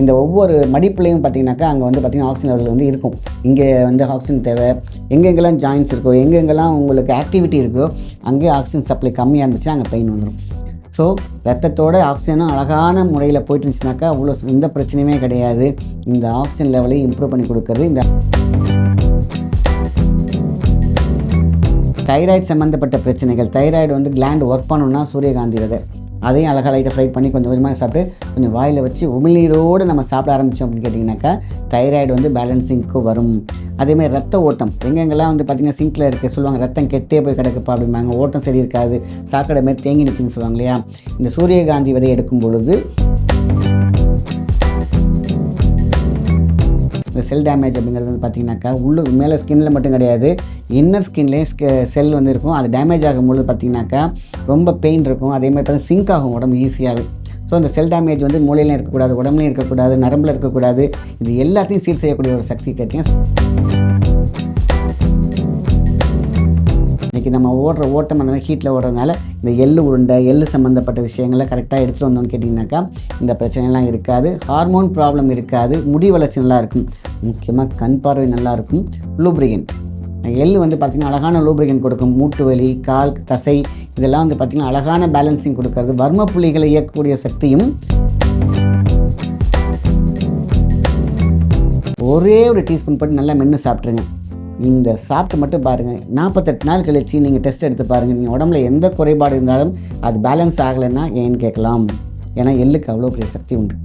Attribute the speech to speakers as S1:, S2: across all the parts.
S1: இந்த ஒவ்வொரு மடிப்புலையும் பார்த்தீங்கன்னாக்கா அங்கே வந்து பார்த்திங்கன்னா ஆக்சிஜன் லெவல் வந்து இருக்கும். இங்கே வந்து ஆக்சிஜன் தேவை, எங்கெங்கெல்லாம் ஜாயின்ஸ் இருக்கோ, எங்கெங்கெல்லாம் உங்களுக்கு ஆக்டிவிட்டி இருக்கோ, அங்கே ஆக்சிஜன் சப்ளை கம்மியாக இருந்துச்சுன்னா அங்கே பெயின் வந்துடும். ஸோ ரத்தத்தோட ஆக்சிஜனும் அழகான முறையில் போயிட்டு இருந்துச்சுனாக்கா அவ்வளோ எந்த பிரச்சனையுமே கிடையாது. இந்த ஆக்சிஜன் லெவலை இம்ப்ரூவ் பண்ணி கொடுக்குறது இந்த தைராய்டு சம்மந்தப்பட்ட பிரச்சனைகள். தைராய்டு வந்து கிளாண்ட் ஒர்க் பண்ணணும்னா சூரியகாந்தி விதை அதையும் அழகாக லைட்டாக ஃப்ரை பண்ணி கொஞ்சம் கொஞ்சமாக சாப்பிட்டு கொஞ்சம் வாயில் வச்சு உமிழ்நீரோடு நம்ம சாப்பிட ஆரம்பித்தோம் அப்படின்னு கேட்டிங்கனாக்கா தைராய்டு வந்து பேலன்சிங்க்கு வரும். அதேமாதிரி ரத்த ஓட்டம் எங்கெங்கெல்லாம் வந்து பார்த்திங்கன்னா சிங்கில் இருக்க சொல்லுவாங்க, ரத்தம் கெட்டே போய் கிடக்குப்பா அப்படிம்பாங்க, ஓட்டம் சரி இருக்காது, சாக்கடை மாரி தேங்கி நிற்குன்னு சொல்லுவாங்க இல்லையா. இந்த சூரியகாந்தி விதை எடுக்கும் பொழுது இந்த செல் டேமேஜ் அப்படிங்கிறது வந்து பார்த்திங்கனாக்கா மேலே ஸ்கின்னில் மட்டும் கிடையாது, இன்னர் ஸ்கின்லேயும் செல் வந்து இருக்கும். அது டேமேஜ் ஆகும்பொழுது பார்த்திங்கனாக்கா ரொம்ப பெயின் இருக்கும். அதேமாதிரி பார்த்தா சிங்க் ஆகும் உடம்பு ஈஸியாகவே. ஸோ அந்த செல் டேமேஜ் வந்து மூளையிலையும் இருக்கக்கூடாது, உடம்புலையும் இருக்கக்கூடாது, நரம்பில் இருக்கக்கூடாது. இது எல்லாத்தையும் சீர் செய்யக்கூடிய ஒரு சக்தி கேட்டீங்க. இன்றைக்கி நம்ம ஓட்டம் அந்த ஹீட்டில் ஓடுறதுனால இந்த எள்ளு உருண்டை, எள்ளு சம்மந்தப்பட்ட விஷயங்களை கரெக்டாக எடுத்துகிட்டு வந்தோம்னு கேட்டிங்கனாக்கா இந்த பிரச்சனைலாம் இருக்காது. ஹார்மோன் ப்ராப்ளம் இருக்காது, முடி வளர்ச்சி நல்லாயிருக்கும், முக்கியமாக கண் பார்வை நல்லாயிருக்கும். லூப்ரிகன் எள்ளு வந்து பார்த்திங்கன்னா அழகான லூப்ரிகன் கொடுக்கும். மூட்டு வலி, கால் தசை இதெல்லாம் வந்து பார்த்திங்கன்னா அழகான பேலன்சிங் கொடுக்கறது. வர்ம புள்ளிகளை இயக்கக்கூடிய சக்தியும் ஒரே ஒரு டீஸ்பூன் போட்டு நல்லா மென்று சாப்பிட்ருங்க. இந்த சாப்பிட்டு மட்டும் பாருங்கள், 48 நாள் கழிச்சு நீங்கள் டெஸ்ட் எடுத்து பாருங்கள். நீங்கள் உடம்புல எந்த குறைபாடு இருந்தாலும் அது பேலன்ஸ் ஆகலைன்னா ஏன்னு கேட்கலாம். ஏன்னா எள்ளுக்கு அவ்வளோ பெரிய சக்தி உண்டு.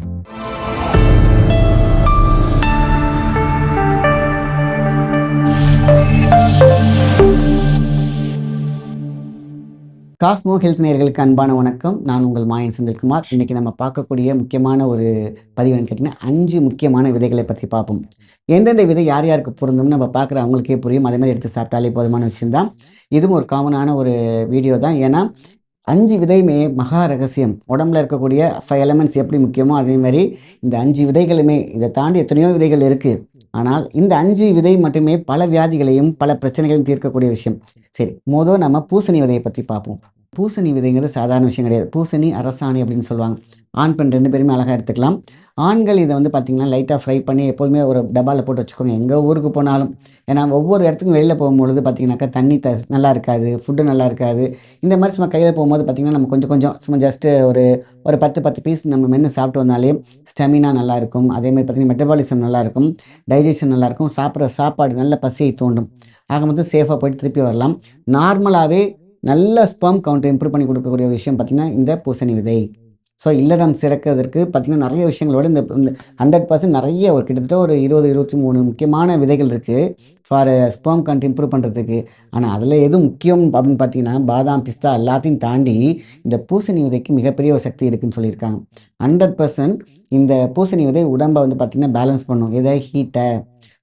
S1: காஸ்மோ ஹெல்த் நேயர்களுக்கு அன்பான வணக்கம். நான் உங்கள் மாயன் செந்தில்குமார். இன்றைக்கி நம்ம பார்க்கக்கூடிய முக்கியமான ஒரு பதிவுன்னு கேட்டிங்கன்னா 5 முக்கியமான விதைகளை பற்றி பார்ப்போம். எந்தெந்த விதை யார் யாருக்கு பொருந்தும்னு நம்ம பார்க்குற அவங்களுக்கே புரியும். அதே மாதிரி எடுத்து சாப்பிட்டாலே போதுமான விஷயம்தான். இதுவும் ஒரு காமனான ஒரு வீடியோ தான். ஏன்னா 5 விதையுமே மகா ரகசியம். உடம்புல இருக்கக்கூடிய 5 எலமெண்ட்ஸ் எப்படி முக்கியமோ அதேமாதிரி இந்த 5 விதைகளுமே, இதை தாண்டி எத்தனையோ விதைகள் இருக்குது. ஆனால் இந்த 5 விதை மட்டுமே பல வியாதிகளையும் பல பிரச்சனைகளையும் தீர்க்கக்கூடிய விஷயம். சரி, மொதல் நம்ம பூசணி விதையை பற்றி பார்ப்போம். பூசணி விதைங்கிறது சாதாரண விஷயம் கிடையாது. பூசணி, அரசாணி அப்படின்னு சொல்லுவாங்க. ஆண் பெண் 2 பேருமே அழகாக எடுத்துக்கலாம். ஆண்கள் இதை வந்து பார்த்திங்கன்னா லைட்டாக ஃப்ரை பண்ணி எப்போதுமே ஒரு டப்பாவில் போட்டு வச்சுக்கோங்க எங்கள் ஊருக்கு போனாலும். ஏன்னா ஒவ்வொரு இடத்துக்கும் வெளியில் போகும்பொழுது பார்த்திங்கனாக்கா தண்ணி நல்லா இருக்காது, ஃபுட்டு நல்லா இருக்காது. இந்த மாதிரி சும்மா கையில் போகும்போது பார்த்திங்கன்னா நம்ம கொஞ்சம் சும்மா ஜஸ்ட்டு ஒரு 10 பீஸ் நம்ம மென்று சாப்பிட்டு வந்தாலே ஸ்டெமினா நல்லாயிருக்கும். அதேமாதிரி பார்த்திங்கன்னா மெட்டபாலிசம் நல்லாயிருக்கும், டைஜஷன் நல்லாயிருக்கும், சாப்பிட்ற சாப்பாடு நல்ல பசியை தூண்டும். ஆக மொத்தம் சேஃபாக போய்ட்டு திருப்பி வரலாம். நார்மலாகவே நல்ல ஸ்பெர்ம் கவுண்ட்டை இம்ப்ரூவ் பண்ணி கொடுக்கக்கூடிய விஷயம் பார்த்திங்கன்னா இந்த பூசணி விதை. ஸோ இல்லறம் சிறக்கிறதுக்கு பார்த்திங்கன்னா நிறைய விஷயங்களோட இந்த 100% நிறைய ஒரு கிட்டத்தட்ட ஒரு 20-23 முக்கியமான விதைகள் இருக்குது ஃபார் ஸ்பெர்ம் கவுண்ட் இம்ப்ரூவ் பண்ணுறதுக்கு. ஆனால் அதில் எது முக்கியம் அப்படின்னு பார்த்தீங்கன்னா பாதாம், பிஸ்தா எல்லாத்தையும் தாண்டி இந்த பூசணி விதைக்கு மிகப்பெரிய ஒரு சக்தி இருக்குதுன்னு சொல்லியிருக்காங்க. 100% இந்த பூசணி விதை உடம்பை வந்து பார்த்திங்கன்னா பேலன்ஸ் பண்ணும். எதை ஹீட்டை.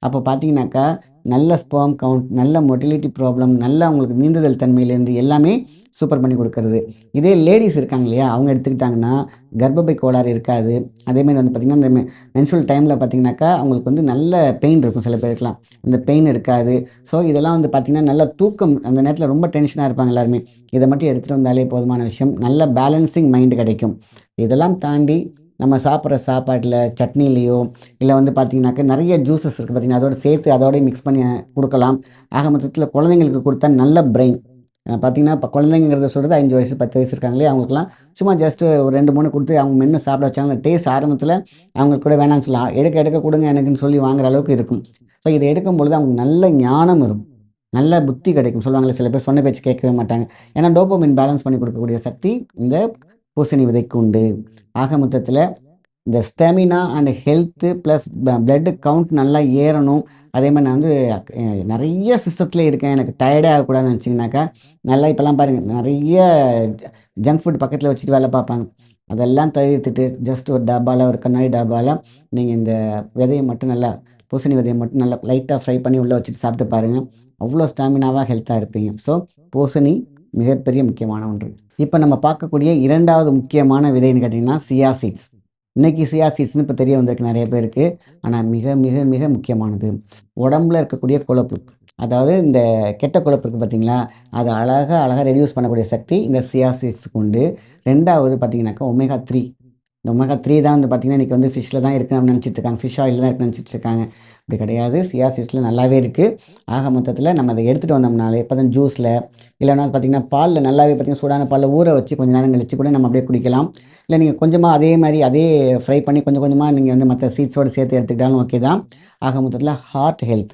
S1: அப்போ பார்த்தீங்கன்னாக்கா நல்ல ஸ்பெர்ம் கவுண்ட், நல்ல மொட்டிலிட்டி ப்ராப்ளம், நல்ல அவங்களுக்கு நீந்துதல் தன்மையிலேருந்து எல்லாமே சூப்பர் பண்ணி கொடுக்கறது. இதே லேடிஸ் இருக்காங்க இல்லையா, அவங்க எடுத்துக்கிட்டாங்கன்னா கர்ப்பப்பை கோளாறு இருக்காது. அதேமாதிரி வந்து பார்த்திங்கன்னா இந்த மென்சுரல் டைமில் பார்த்திங்கனாக்கா அவங்களுக்கு வந்து நல்ல பெயின் இருக்கும். சில பேருக்குலாம் அந்த பெயின் இருக்காது. ஸோ இதெல்லாம் வந்து பார்த்திங்கன்னா நல்ல தூக்கம், அந்த நேரத்தில் ரொம்ப டென்ஷனாக இருப்பாங்க எல்லாருமே. இதை மட்டும் எடுத்துகிட்டு வந்தாலே போதுமான விஷயம். நல்ல பேலன்சிங் மைண்டு கிடைக்கும். இதெல்லாம் தாண்டி நம்ம சாப்பிட்ற சாப்பாட்டில் சட்னிலேயோ இல்லை வந்து பார்த்திங்கனாக்கா நிறைய ஜூஸஸ் இருக்குது பார்த்திங்கன்னா, அதோடு சேர்த்து அதோடய மிக்ஸ் பண்ணி கொடுக்கலாம். ஆக மொத்தத்தில் குழந்தைங்களுக்கு கொடுத்தா நல்ல பிரெயின். பார்த்திங்கன்னா இப்போ குழந்தைங்கிறத சொல்கிறது 5 வயசு 10 வயசு இருக்காங்களே, அவங்களுக்குலாம் சும்மா ஜஸ்ட்டு ஒரு 2-3 கொடுத்து அவங்க மென்று சாப்பிட வச்சாங்க. அந்த டேஸ்ட் ஆரம்பத்தில் அவங்களுக்கு கூட வேணாம்னு சொல்லலாம், எடுக்க கொடுங்க எனக்குன்னு சொல்லி வாங்குற அளவுக்கு இருக்கும். ஸோ இதை எடுக்கும் பொழுது அவங்களுக்கு நல்ல ஞானம் வரும், நல்ல புத்தி கிடைக்கும். சொல்லுவாங்களே சில பேர் சொன்ன பேச்சு கேட்கவே மாட்டாங்க. ஏன்னா டோபமைன் பேலன்ஸ் பண்ணி கொடுக்கக்கூடிய சக்தி இந்த பூசணி விதைக்கு உண்டு. ஆக மொத்தத்தில் இந்த stamina and health plus blood count நல்லா ஏறணும். அதே மாதிரி நான் வந்து நிறைய சிஸ்டத்தில் இருக்கேன், எனக்கு டயர்டே ஆகக்கூடாதுன்னு நினச்சிங்கனாக்கா நல்லா இப்போல்லாம் பாருங்கள் நிறைய ஜங்க் ஃபுட் பக்கத்தில் வச்சுட்டு வேலை பார்ப்பாங்க. அதெல்லாம் தவிர்த்துட்டு ஜஸ்ட் ஒரு டப்பாவில், ஒரு கண்ணாடி டப்பாவில் நீங்கள் இந்த விதையை மட்டும் நல்லா, பூசணி விதையை மட்டும் நல்லா லைட்டாக ஃப்ரை பண்ணி உள்ளே வச்சுட்டு சாப்பிட்டு பாருங்கள். அவ்வளோ ஸ்டாமினாவாக ஹெல்த்தாக இருப்பீங்க. ஸோ பூசணி மிகப்பெரிய முக்கியமான ஒன்று. இப்போ நம்ம பார்க்கக்கூடிய 2வது முக்கியமான விதைன்னு கேட்டிங்கன்னா சியா சீட்ஸ். இன்றைக்கி சியா சீட்ஸ்னு இப்போ தெரிய வந்திருக்கு நிறைய பேருக்கு. ஆனால் மிக மிக மிக முக்கியமானது உடம்புல இருக்கக்கூடிய கொழுப்பு, அதாவது இந்த கெட்ட கொழுப்பு இருக்குது பார்த்திங்களா, அதை அழகாக ரெடியூஸ் பண்ணக்கூடிய சக்தி இந்த சியா சீட்ஸுக்கு உண்டு. 2வது பார்த்திங்கனாக்கா ஒமேகா 3. இந்த ஒமேகா 3 தான் வந்து பார்த்திங்கன்னா இன்றைக்கி வந்து ஃபிஷ்ஷில் தான் இருக்குன்னு அப்படின்னு நினச்சிட்டு இருக்காங்க, ஃபிஷ் ஆயிலில் தான் இருக்குன்னு நினச்சிட்டு இருக்காங்க. அப்படி கிடையாது. சியா சீட்ஸில் நல்லாவே இருக்குது. ஆக மொத்தத்தில் நம்ம அதை எடுத்துகிட்டு வந்தோம்னாலே இப்போ தான் ஜூஸில் இல்லைனா பார்த்திங்கன்னா பாலில் நல்லாவே பார்த்திங்கன்னா சூடான பாலில் ஊற வச்சு கொஞ்சம் நேரம் கழிச்சு கூட நம்ம அப்படியே குடிக்கலாம். இல்லை நீங்கள் கொஞ்சமாக அதே மாதிரி அதே ஃப்ரை பண்ணி கொஞ்சம் கொஞ்சமாக நீங்கள் வந்து மற்ற சீட்ஸோடு சேர்த்து எடுத்துக்கிட்டாலும் ஓகே தான். ஆக மொத்தத்தில் ஹார்ட் ஹெல்த்,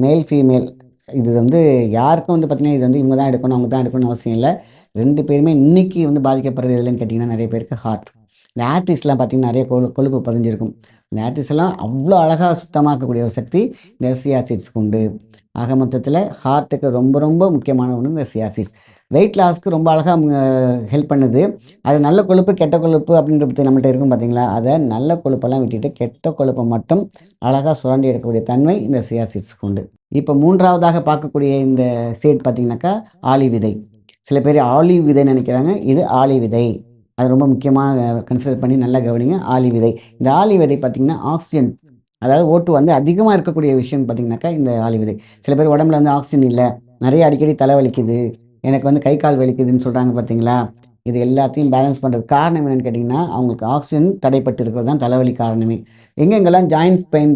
S1: மேல் ஃபீமேல் இது வந்து யாருக்கும் வந்து பார்த்திங்கன்னா இது வந்து இவங்க தான் எடுக்கணும் அவங்க தான் எடுக்கணும்னு அவசியம் இல்லை. 2 பேருமே இன்றைக்கி வந்து பாதிக்கப்படுறது எதுலன்னு கேட்டிங்கன்னா நிறைய பேருக்கு ஹார்ட். இந்த ஆர்டிஸ்ட்லாம் பார்த்திங்கன்னா நிறைய கொழுப்பு பதிஞ்சிருக்கும். இந்த ஆர்டிஸ்ட் எல்லாம் அவ்வளோ அழகாக சுத்தமாக்கக்கூடிய ஒரு சக்தி இந்த சியா சீட்ஸ்க்கு உண்டு. ஆக மொத்தத்தில் ஹார்ட்டுக்கு ரொம்ப ரொம்ப முக்கியமான ஒன்று இந்த சியா சீட்ஸ். வெயிட் லாஸ்க்கு ரொம்ப அழகாக ஹெல்ப் பண்ணுது. அது நல்ல கொழுப்பு கெட்ட கொழுப்பு அப்படின்றது நம்மள்ட்ட இருக்கும் பார்த்தீங்களா, அதை நல்ல கொழுப்பெல்லாம் விட்டுட்டு கெட்ட கொழுப்பை மட்டும் அழகாக சுரண்டி எடுக்கக்கூடிய தன்மை இந்த சியா சீட்ஸ்க்கு உண்டு. இப்போ 3ஆவதாக பார்க்கக்கூடிய இந்த சீட் பார்த்திங்கனாக்கா ஆளி விதை. சில பேர் ஆலிவ் விதைன்னு நினைக்கிறாங்க, இது ஆளி விதை. அது ரொம்ப முக்கியமாக கன்சிடர் பண்ணி நல்லா கவனிங்க. ஆளி விதை, இந்த ஆளி விதை பார்த்திங்கன்னா ஆக்சிஜன், அதாவது O2 வந்து அதிகமாக இருக்கக்கூடிய விஷயம்னு பார்த்திங்கனாக்கா இந்த ஆளி விதை. சில பேர் உடம்புல வந்து ஆக்சிஜன் இல்லை, நிறைய அடிக்கடி தலை வலிக்குது, எனக்கு வந்து கை கால் வலிக்குதுன்னு சொல்கிறாங்க பார்த்தீங்களா. இது எல்லாத்தையும் பேலன்ஸ் பண்ணுறது காரணம் என்னென்னு கேட்டிங்கன்னா அவங்களுக்கு ஆக்சிஜன் தடைப்பட்டு இருக்கிறது தான் தலைவலி காரணமே. எங்கெங்கெல்லாம் ஜாயின்ஸ் பெயின்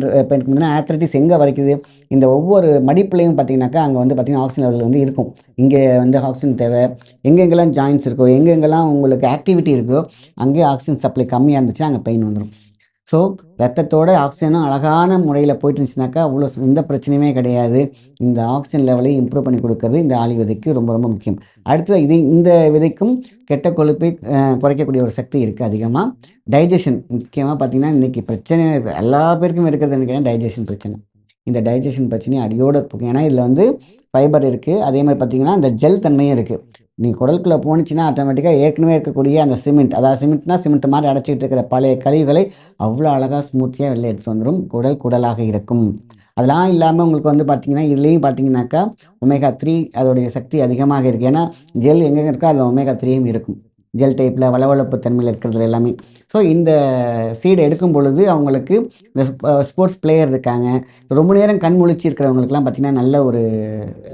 S1: ஆத்ரைட்டிஸ் எங்கே வரைக்குது, இந்த ஒவ்வொரு மடிப்புலையும் பார்த்திங்கனாக்கா அங்கே வந்து பார்த்திங்கன்னா ஆக்சிஜன் லெவல் வந்து இருக்கும். இங்கே வந்து ஆக்சிஜன் தேவை. எங்கெங்கெல்லாம் ஜாயின்ஸ் இருக்கோ எங்கெங்கெல்லாம் உங்களுக்கு ஆக்டிவிட்டி இருக்கோ அங்கே ஆக்சிஜன் சப்ளை கம்மியாக இருந்துச்சுன்னா அங்கே பெயின் வந்துடும். ஸோ ரத்தத்தோட ஆக்சிஜனும் அழகான முறையில் போயிட்டு இருந்துச்சுனாக்கா அவ்வளோ எந்த பிரச்சனையுமே கிடையாது. இந்த ஆக்சிஜன் லெவலை இம்ப்ரூவ் பண்ணி கொடுக்கறது இந்த ஆளி விதைக்கு ரொம்ப ரொம்ப முக்கியம். அடுத்தது இந்த விதைக்கும் கெட்ட கொழுப்பை குறைக்கக்கூடிய ஒரு சக்தி இருக்குது அதிகமாக. டைஜஷன் முக்கியமாக பார்த்திங்கன்னா இன்றைக்கி பிரச்சனை எல்லா பேருக்கும் இருக்கிறது எனக்கு டைஜஷன் பிரச்சனை. இந்த டைஜஷன் பிரச்சனையை அடியோடு இருக்கும். ஏன்னா இதில் வந்து ஃபைபர் இருக்குது, அதே மாதிரி பார்த்திங்கன்னா இந்த ஜெல் தன்மையும் இருக்குது. நீங்கள் குடலுக்குள்ளே போணுச்சுன்னா ஆட்டோமேட்டிக்காக ஏற்கனவே இருக்கக்கூடிய அந்த சிமெண்ட், அதாவது சிமெண்ட் மாதிரி அடைச்சிக்கிட்டு இருக்கிற பழைய கழிவுகளை அவ்வளோ அழகாக ஸ்மூத்தியாக வெளில எடுத்துகிட்டு வந்துடும். குடலாக இருக்கும். அதெல்லாம் இல்லாமல் உங்களுக்கு வந்து பார்த்திங்கன்னா இதுலேயும் பார்த்திங்கனாக்கா ஒமேகா 3 அதோடைய சக்தி அதிகமாக இருக்குது. ஏன்னா ஜெல் எங்கே இருக்கோ அதில் ஒமேகா 3யும் இருக்கும். ஜெல் டைப்பில் வளவளப்பு தன்மையில் இருக்கிறது எல்லாமே. ஸோ இந்த சீடை எடுக்கும் பொழுது அவங்களுக்கு இந்த ஸ்போர்ட்ஸ் பிளேயர் இருக்காங்க, ரொம்ப நேரம் கண் முழிச்சு இருக்கிறவங்களுக்குலாம் பார்த்திங்கன்னா நல்ல ஒரு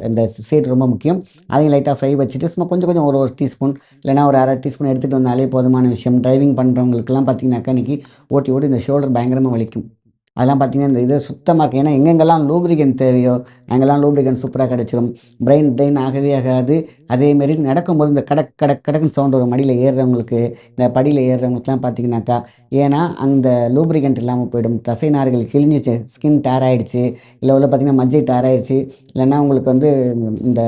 S1: இந்த சீட் ரொம்ப முக்கியம். அதையும் லைட்டாக ஃப்ரை வச்சுட்டு சும்மா கொஞ்சம் கொஞ்சம் ஒரு டீஸ்பூன் இல்லைனா ஒரு அரை டீஸ்பூன் எடுத்துகிட்டு வந்தாலே போதுமான விஷயம். டிரைவிங் பண்ணுறவங்களுக்குலாம் பார்த்திங்கனாக்கா இன்றைக்கி ஓட்டி இந்த ஷோல்டர் பயங்கரமாக வலிக்கும். அதெல்லாம் பார்த்திங்கன்னா இந்த இது சுத்தமாக இருக்குது. ஏன்னா எங்கெங்கெல்லாம் லூப்ரிகன் தேவையோ அங்கெல்லாம் லூப்ரிகன் சூப்பராக கிடச்சிரும். பிரெயின் ஆகவே ஆகாது. அதேமாரி நடக்கும்போது இந்த கடக்குன்னு சவுண்ட் வரும் மடியில் ஏறுறவங்களுக்கு, இந்த படியில் ஏறுறவங்களுக்குலாம் பார்த்திங்கனாக்கா. ஏன்னா அந்த லூப்ரிகன்ட் இல்லாமல் போயிடும். தசை நார்கள் கிழிஞ்சிச்சு, ஸ்கின் டேர் ஆகிடுச்சு, இல்லை உள்ள பார்த்திங்கன்னா மஜ்ஜை டேர் ஆகிடுச்சு, இல்லைன்னா உங்களுக்கு வந்து இந்த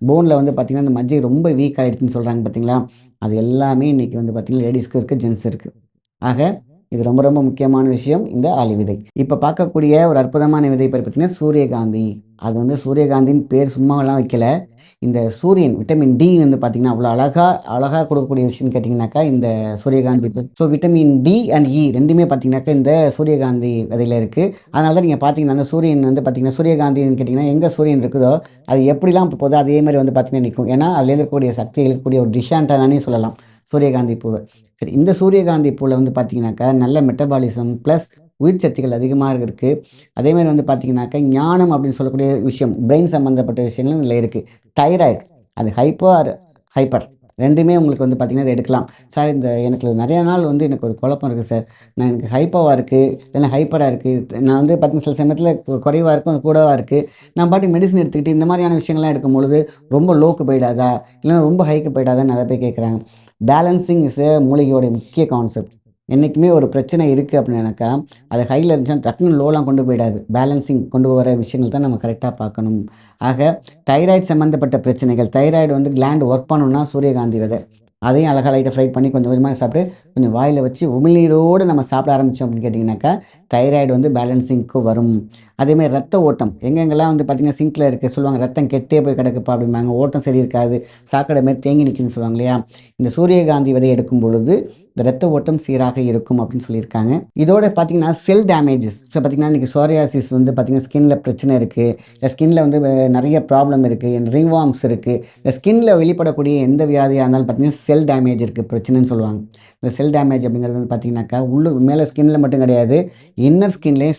S1: போனில் வந்து பார்த்திங்கன்னா இந்த மஜ்ஜை ரொம்ப வீக் ஆகிடுச்சுன்னு சொல்கிறாங்க பார்த்திங்களா. அது எல்லாமே இன்றைக்கி வந்து பார்த்திங்கன்னா லேடிஸ்க்கு இருக்குது, ஜென்ஸ் இருக்குது. ஆக இது ரொம்ப ரொம்ப முக்கியமான விஷயம் இந்த ஆளி விதை. இப்போ பார்க்கக்கூடிய ஒரு அற்புதமான விதை பேர் பார்த்தீங்கன்னா சூரியகாந்தி. அது வந்து சூரியகாந்தின்னு பேர் சும்மாவெல்லாம் வைக்கல. இந்த சூரியன் விட்டமின் டி வந்து பார்த்திங்கன்னா அவ்வளோ அழகாக கொடுக்கக்கூடிய விஷயம்னு கேட்டிங்கனாக்கா இந்த சூரியகாந்தி. ஸோ விட்டமின் டி அண்ட் இ ரெண்டுமே பார்த்திங்கனாக்கா இந்த சூரியகாந்தி விதையில் இருக்குது. அதனால தான் நீங்கள் பார்த்தீங்கன்னா அந்த சூரியன் வந்து பார்த்திங்கன்னா சூரியகாந்தின்னு கேட்டிங்கன்னா எங்கே சூரியன் இருக்குதோ அது எப்படிலாம் போதோ அதே மாதிரி வந்து பார்த்திங்கன்னா நிற்கும். ஏன்னா அதில் இருக்கக்கூடிய சக்தி இருக்கக்கூடிய ஒரு டிஷான்டானே சொல்லலாம் சூரியகாந்தி பூவை. சரி, இந்த சூரியகாந்தி பூவில் வந்து பார்த்திங்கனாக்கா நல்ல மெட்டபாலிசம் ப்ளஸ் உயிர் சக்திகள் அதிகமாக இருக்குது. அதேமாதிரி வந்து பார்த்திங்கனாக்கா ஞானம் அப்படின்னு சொல்லக்கூடிய விஷயம், பிரெயின் சம்மந்தப்பட்ட விஷயங்களும் இதில் இருக்குது. தைராய்டு அது ஹைப்பர் ரெண்டுமே உங்களுக்கு வந்து பார்த்திங்கன்னா இதை எடுக்கலாம். சார் எனக்கு நிறைய நாள் வந்து எனக்கு ஒரு குழப்பம் இருக்குது சார், எனக்கு ஹைப்போவாக இருக்குது இல்லைன்னா ஹைப்பராக இருக்குது, நான் வந்து பார்த்திங்கன்னா சில சமயத்தில் குறைவாக இருக்கும் கூடவாக இருக்குது, நான் பாட்டி மெடிசன் எடுத்துக்கிட்டு இந்த மாதிரியான விஷயங்கள்லாம் எடுக்கும்பொழுது ரொம்ப லோக்கு போயிடாதா இல்லைன்னா ரொம்ப ஹைக்கு போயிடாதான்னு நிறைய பேர் கேட்குறாங்க. பேலன்சிங் இஸ் மூலிகையோடைய முக்கிய கான்செப்ட். என்றைக்குமே ஒரு பிரச்சனை இருக்குது அப்படின்னாக்கா அது ஹையில் இருந்துச்சுன்னா டக்குன்னு லோலாம் கொண்டு போயிடாது. பேலன்சிங் கொண்டு வர விஷயங்கள் தான் நம்ம கரெக்டாக பார்க்கணும். ஆக தைராய்டு சம்மந்தப்பட்ட பிரச்சனைகள், தைராய்டு வந்து கிளாண்ட் ஒர்க் பண்ணணும்னா சூரியகாந்தி விதை அதையும் அழகாக லைட்டாக ஃப்ரை பண்ணி கொஞ்சம் கொஞ்சமாக சாப்பிட்டு கொஞ்சம் வாயில் வச்சு உமிழ்நீரோடு நம்ம சாப்பிட ஆரம்பித்தோம் அப்படின்னு கேட்டிங்கனாக்கா தைராய்டு வந்து பேலன்சிங்க்கு வரும். அதேமாதிரி ரத்த ஓட்டம் எங்கெங்கெல்லாம் வந்து பார்த்திங்கன்னா சிங்கில் இருக்குது சொல்லுவாங்க, ரத்தம் கெட்டே போய் கிடக்குப்பா அப்படிம்பாங்க, ஓட்டம் சரி இருக்காது, சாக்கடை மாரி தேங்கி நிற்குன்னு சொல்லுவாங்க இல்லையா. இந்த சூரியகாந்தி விதை எடுக்கும் பொழுது இந்த ரத்த ஓட்டம் சீராக இருக்கும் அப்படின்னு சொல்லியிருக்காங்க. இதோட பார்த்திங்கன்னா செல் டேமேஜஸ், ஸோ பார்த்திங்கன்னா இன்றைக்கி சோரியாசிஸ் வந்து பார்த்திங்கன்னா ஸ்கின்னில் பிரச்சனை இருக்குது, இல்லை ஸ்கின்னில் வந்து நிறைய ப்ராப்ளம் இருக்குது, ரிங்வார்ம்ஸ் இருக்குது, இந்த ஸ்கின்னில் வெளிப்படக்கூடிய எந்த வியாதியாக இருந்தாலும் பார்த்திங்கன்னா செல் டேமேஜ் இருக்குது பிரச்சனைன்னு சொல்லுவாங்க. இந்த செல் டேமேஜ் அப்படிங்கிறது வந்து பார்த்திங்கனாக்கா மேலே ஸ்கின்னில் மட்டும் கிடையாது, இன்னர் ஸ்கின்லேயே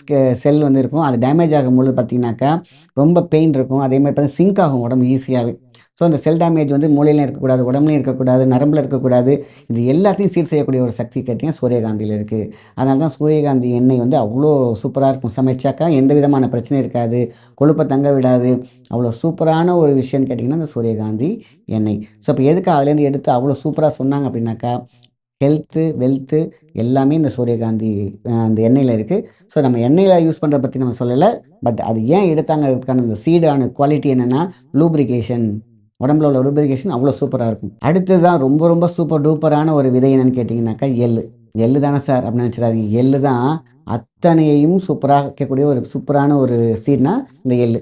S1: செல் வந்து இருக்கும். அது டேமேஜ் ஆகும்போது பார்த்திங்கனாக்கா ரொம்ப பெயின் இருக்கும். அதேமாதிரி பார்த்திங்கன்னா சிங்க் ஆகும் உடம்பு ஈஸியாகவே. ஸோ அந்த செல் டேமேஜ் வந்து மூளையிலும் இருக்கக்கூடாது, உடம்புலையும் இருக்கக்கூடாது, நரம்பில் இருக்கக்கூடாது. இது எல்லாத்தையும் சீர் செய்யக்கூடிய ஒரு சக்தி கேட்டிங்கன்னா சூரியகாந்தியில் இருக்குது. அதனால தான் சூரியகாந்தி எண்ணெய் வந்து அவ்வளோ சூப்பரா இருக்கும். சமைச்சாக்கா எந்த விதமான பிரச்சனையும் இருக்காது. கொழுப்ப தங்க விடாது. அவ்வளோ சூப்பரான ஒரு விஷயம்னு கேட்டிங்கன்னா, இந்த சூரியகாந்தி எண்ணெய். ஸோ இப்போ எதுக்கு அதுலேருந்து எடுத்து அவ்வளோ சூப்பரா சொன்னாங்க அப்படின்னாக்கா, ஹெல்த்து, வெல்த்து எல்லாமே இந்த சூரியகாந்தி அந்த எண்ணெயில இருக்கு. ஸோ நம்ம எண்ணெயில யூஸ் பண்றத பத்தி நம்ம சொல்லல. பட் அது ஏன் எடுத்தாங்கறதுக்கான அந்த சீடான குவாலிட்டி என்னன்னா, லூப்ரிகேஷன். உடம்புல உள்ள லூப்ரிகேஷன் அவ்வளோ சூப்பரா இருக்கும். அடுத்தது தான் ரொம்ப ரொம்ப சூப்பர் டூப்பரான ஒரு விதை என்னன்னு கேட்டீங்கன்னாக்கா, எள்ளு. எள்ளு தானே சார் அப்படின்னு நினச்சிடாதீங்க. எள்ளு தான் அத்தனையையும் சூப்பரா வைக்கக்கூடிய ஒரு சூப்பரான ஒரு சீட்னா இந்த எள்ளு.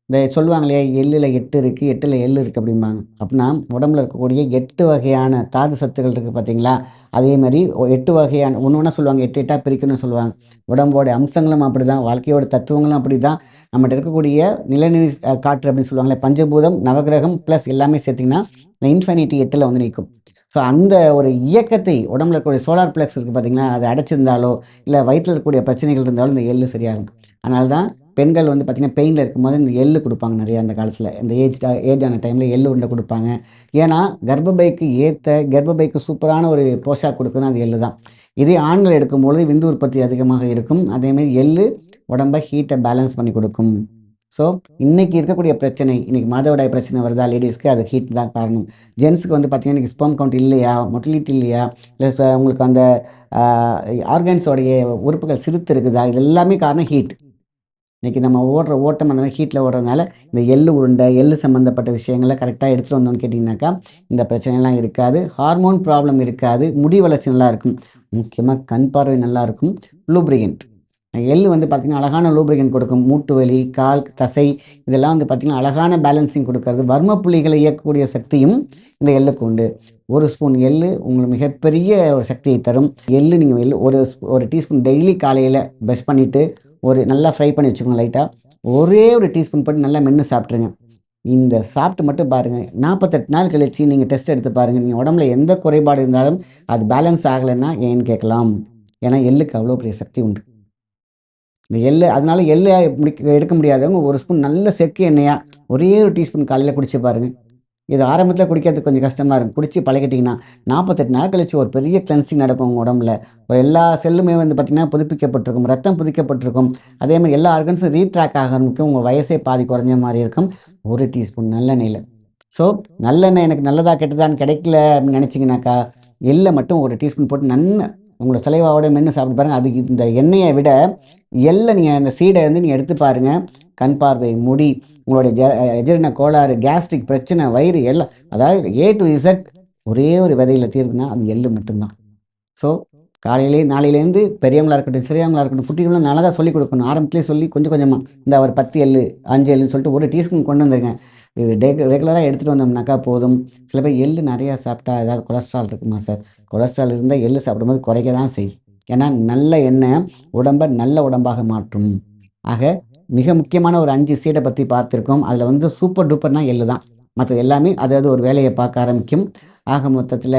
S1: இந்த சொல்லுவாங்க இல்லையா, எள்ளுல 8 இருக்கு, 8ல எள்ளு இருக்கு அப்படிம்பாங்க. அப்படின்னா உடம்புல இருக்கக்கூடிய 8 வகையான தாது சத்துக்கள் இருக்கு பார்த்தீங்களா? அதே மாரி 8 வகையான ஒண்ணு ஒண்ணா சொல்லுவாங்க. 8 8ஆ பிரிக்கணும்னு சொல்லுவாங்க. உடம்போட அம்சங்களும் அப்படிதான், வாழ்க்கையோட தத்துவங்களும் அப்படிதான். நம்மட்ட இருக்கக்கூடிய நிலநீர் காற்று அப்படின்னு சொல்லுவாங்கல்ல, பஞ்சபூதம், நவகிரகம் பிளஸ் எல்லாமே சேர்த்தீங்கன்னா, இந்த இன்ஃபினிட்டி 8ல வந்து நிக்கும். ஸோ அந்த ஒரு இயக்கத்தை உடம்புல இருக்கக்கூடிய சோலார் பிளெக்ஸ் இருக்கு பார்த்தீங்களா? அது அடைச்சிருந்தாலோ, இல்ல வயித்துல இருக்கக்கூடிய பிரச்சனைகள் இருந்தாலும் இந்த எள்ளு சரியாகும். அதனால தான் பெண்கள் வந்து பார்த்தீங்கன்னா, பெயின்ல இருக்கும்போது இந்த எள்ளு குடுப்பாங்க நெறைய அந்த காலத்தில. இந்த ஏஜ் ஆன டைம்ல எள்ளு உருண்டை குடுப்பாங்க. ஏன்னா, கர்ப்பப்பைக்கு ஏத்த கர்ப்பப்பைக்கு சூப்பரான ஒரு போஷாக் குடுக்குதுன்னா அது எள்ளு தான். இதே ஆண்கள் எடுக்கும்பொழுது விந்து உற்பத்தி அதிகமாக இருக்கும். அதேமாரி எள்ளு உடம்ப ஹீட்ட பேலன்ஸ் பண்ணி குடுக்கும். ஸோ, இன்னைக்கு இருக்கக்கூடிய பிரச்சனை, இன்னைக்கு மாதவிடாய் பிரச்சனை வருதா லேடீஸ்க்கு அது ஹீட் தான் காரணம். ஜென்ட்ஸ்க்கு வந்து பார்த்தீங்கன்னா, இன்னைக்கு ஸ்பெர்ம் கவுண்ட் இல்லையா? மொட்டிலிட்டி இல்லையா? இல்ல உங்களுக்கு அந்த ஆ ஆர்கான்ஸோடைய உறுப்புகள் சிறுத்து இருக்குதா? இது எல்லாமே காரணம் ஹீட். இன்னைக்கு நம்ம ஓடுற ஓட்டம் அந்த மாரி ஹீட்ல ஓடுறதுனால, இந்த எள்ளு உருண்டை, எள்ளு சம்மந்தப்பட்ட விஷயங்கள கரெக்ட்டா எடுத்துட்டு வந்தோம்னு கேட்டீங்கன்னாக்கா, இந்த பிரச்சனைலாம் இருக்காது. ஹார்மோன் ப்ராப்ளம் இருக்காது. முடி வளர்ச்சி நல்லா இருக்கும். முக்கியமா கண் பார்வை நல்லா இருக்கும். லூப்ரிகன்ட். எள்ளு வந்து பார்த்தீங்கன்னா, அழகான லூப்ரிகன்ட் கொடுக்கும். மூட்டு வலி, கால், தசை இதெல்லாம் வந்து பார்த்தீங்கன்னா, அழகான பேலன்சிங் கொடுக்கறது. வர்ம புள்ளிகளை இயக்கக்கூடிய சக்தியும் இந்த எள்ளுக்கு உண்டு. 1 ஸ்பூன் எள்ளு உங்களுக்கு மிகப்பெரிய ஒரு சக்தியை தரும். எள்ளு நீங்க ஒரு டீஸ்பூன் டெய்லி காலையில பிரஷ் பண்ணிட்டு, ஒரு நல்லா ஃப்ரை பண்ணி வச்சுக்கோங்க லைட்டா. ஒரே ஒரு டீஸ்பூன் போட்டு நல்லா மென்னு சாப்பிட்டுருங்க. இந்த சாப்பிட்டு மட்டும் பாருங்க. 48 நாள் கழிச்சு நீங்க டெஸ்ட் எடுத்து பாருங்க. நீங்க உடம்புல எந்த குறைபாடு இருந்தாலும், அது பேலன்ஸ் ஆகலன்னா ஏன்னு கேட்கலாம். ஏன்னா எள்ளுக்கு அவ்வளோ பெரிய சக்தி உண்டு. இந்த எள்ளு அதனால எள்ளு எடுக்க முடியாதவங்க ஒரு ஸ்பூன் நல்ல செக்கு எண்ணெயா ஒரே ஒரு டீஸ்பூன் காலையில குடிச்சு பாருங்க. இது ஆரம்பத்தில குடிக்கிறதுக்கு கொஞ்சம் கஷ்டமா இருக்கும். குடிச்சு பழகிட்டீங்கன்னா, 48 நாள் கழிச்சு ஒரு பெரிய கிளென்சிங் நடக்கும் உங்க உடம்புல. எல்லா செல்லுமே வந்து பார்த்தீங்கன்னா, புதுப்பிக்கப்பட்டிருக்கும். ரத்தம் புதுப்பிக்கப்பட்டிருக்கும். அதேமாரி எல்லா ஆர்கன்ஸும் ரீட்ராக் ஆக ஆரம்பிக்கும். உங்க வயசே பாதி குறைஞ்ச மாரி இருக்கும். 1 டீஸ்பூன் நல்லெண்ணெயில. ஸோ நல்லெண்ணெய் எனக்கு நல்லதா கெட்டதான்னு கிடைக்கல அப்படின்னு நினச்சிங்கனாக்கா, எள்ள மட்டும் ஒரு டீஸ்பூன் போட்டு உங்களோட சலைவாவோட மென்னு சாப்பிட்டு பாருங்க. அதுக்கு இந்த எண்ணெய விட நீங்க அந்த சீட வந்து நீங்க எடுத்து பாருங்க. கண் பார்வை, முடி, உங்களுடைய அஜீரண கோளாறு, கேஸ்ட்ரிக் பிரச்சனை, வயிறு எல்லாம் அதாவது ஏ டூ இசட் ஒரே ஒரு விதையில தீருதுன்னா, அது எள்ளு மட்டும் தான். ஸோ நாளையிலேருந்து பெரியவங்களா இருக்கட்டும், சிறியவங்களா இருக்கட்டும், குட்டிகளும் நல்லா தான் சொல்லிக் கொடுக்கணும். ஆரம்பத்திலேயே சொல்லி கொஞ்சம் கொஞ்சமா, இந்த ஒரு 10 எள்ளு, 5 எள்ளுன்னு சொல்லிட்டு ஒரு டீஸ்பூன் கொண்டு வந்துருங்க. இது ரெகுலரா எடுத்துட்டு வந்தோம்னாக்கா போதும். சில பேர் எள்ளு நெறையா சாப்பிட்டா ஏதாவது கொலஸ்ட்ரால் இருக்குமா சார்? கொலஸ்ட்ரால் இருந்தா எள்ளு சாப்பிடும்போது குறைக்க தான் செய்யும். ஏன்னா, நல்ல எண்ணெய் உடம்ப நல்ல உடம்பாக மாற்றும். ஆக மிக முக்கியமான ஒரு 5 சீட பத்தி பார்த்திருக்கோம். அதுல வந்து சூப்பர் டூப்பர்னா எள்ளு தான். மத்தது எல்லாமே அது அது ஒரு வேலைய பார்க்க ஆரம்பிக்கும். ஆக மொத்தத்தில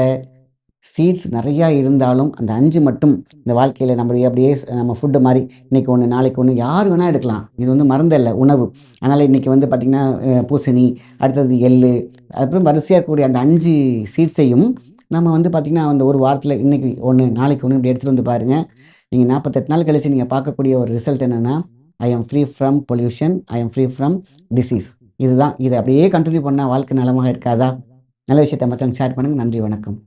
S1: சீட்ஸ் நெறையா இருந்தாலும், அந்த 5 மட்டும் இந்த வாழ்க்கையில நம்முடைய அப்படியே நம்ம ஃபுட்டு மாரி இன்னைக்கு ஒண்ணு, நாளைக்கு ஒண்ணு யார் வேணா எடுக்கலாம். இது வந்து மருந்தல்ல, உணவு. அதனால இன்னைக்கு வந்து பார்த்தீங்கன்னா, பூசணி, அடுத்தது எள்ளு, அப்புறம் வரிசையா இருக்கக்கூடிய அந்த 5 சீட்ஸையும் நம்ம வந்து பார்த்தீங்கன்னா, அந்த ஒரு வாரத்தில இன்னைக்கு 1, நாளைக்கு 1 இப்படி எடுத்துட்டு வந்து பாருங்க. நீங்க 48 நாள் கழிச்சு நீங்க பார்க்கக்கூடிய ஒரு ரிசல்ட் என்னன்னா, I am free from pollution. I am free from disease. இதுதான். இத அப்படியே கன்டின்யூ பண்ணா வாழ்க்கை நலமாக இருக்காதா? நல்ல விஷயத்த மத்தவங்களுக்கு ஷேர் பண்ணுங்க. நன்றி, வணக்கம்.